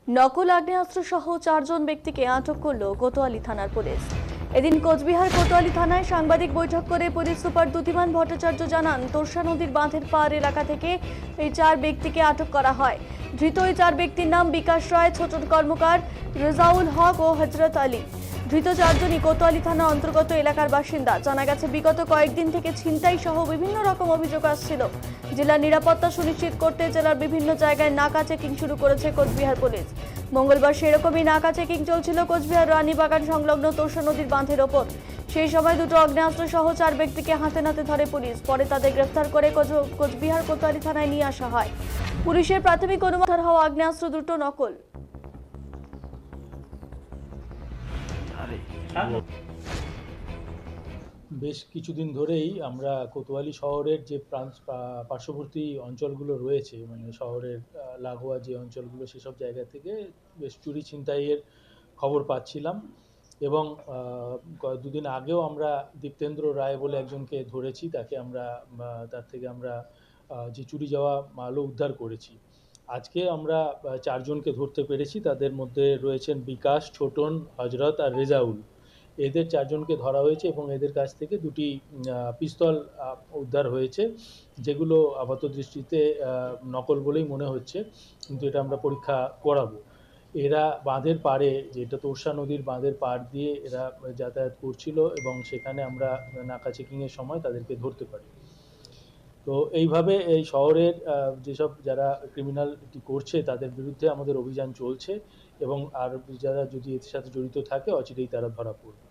নকল আগ্নেয়াস্ত্র সহ 4 জন ব্যক্তিকে আটক করল কোতোয়ালি থানার পুলিশ। এদিন কোচবিহার কোতোয়ালি থানায় সাংবাদিক বৈঠক করে পুলিশ সুপার দ্যুতিমান ভট্টাচার্য জানান, তোরসা নদীর বাঁধের পাড় এলাকা থেকে এই 4 ব্যক্তিকে আটক করা হয়। ধৃত এই 4 ব্যক্তির নাম বিকাশ রায়, ছোটন কর্মকার, রেজাউল হক ও হজরত আলী। ধৃত 4 জনই কোতোয়ালি থানা অন্তর্গত এলাকার বাসিন্দা। জানা গেছে, বিগত কয়েকদিন থেকে ছিনতাই সহ বিভিন্ন রকম অভিযোগ আসছিল। জেলার নিরাপত্তা সুনিশ্চিত করতে জেলার বিভিন্ন জায়গায় নাকা চেকিং শুরু করেছে কোচবিহার পুলিশ। মঙ্গলবার সেরকমই নাকা চেকিং চলছিল কোচবিহার রানীবাগান সংলগ্ন তোরসা নদীর বাঁধের ওপর। সেই সময় দুটো আগ্নেয়াস্ত্র সহ 4 ব্যক্তিকে হাতে নাতে ধরে পুলিশ। পরে তাদের গ্রেফতার করে কোচবিহার কোতোয়ালি থানায় নিয়ে আসা হয়। পুলিশের প্রাথমিক অনুমান হওয়া আগ্নেয়াস্ত্র দুটো নকল। বেশ কিছুদিন ধরেই আমরা কোতোয়ালি শহরের যে পার্শ্ববর্তী অঞ্চলগুলো রয়েছে, মানে শহরের লাগোয়া যে অঞ্চলগুলো, সেসব জায়গা থেকে বেশ চুরি ছিনতাইয়ের খবর পাচ্ছিলাম। এবং দুদিন আগেও আমরা দীপ্তেন্দ্র রায় বলে একজনকে ধরেছি। তার থেকে আমরা যে চুরি যাওয়া মালও উদ্ধার করেছি। আজকে আমরা 4 জনকে ধরতে পেরেছি। তাদের মধ্যে রয়েছেন বিকাশ, ছোটন, হজরত আর রেজাউল। এদের 4 জনকে ধরা হয়েছে এবং এদের কাছ থেকে দুটি পিস্তল উদ্ধার হয়েছে, যেগুলো আপাত দৃষ্টিতে নকল বলেই মনে হচ্ছে, কিন্তু এটা আমরা পরীক্ষা করাবো। এরা বাঁধের পাড়ে, যেটা তোরসা নদীর বাঁধের পাড় দিয়ে এরা যাতায়াত করছিল এবং সেখানে আমরা নাকা চেকিংয়ের সময় তাদেরকে ধরতে পারি। তো এইভাবে এই শহরের যেসব যারা ক্রিমিনালিটি করছে তাদের বিরুদ্ধে আমাদের অভিযান চলছে এবং আর যারা যদি এর সাথে জড়িত থাকে অচিরেই তারা ধরা পড়বে।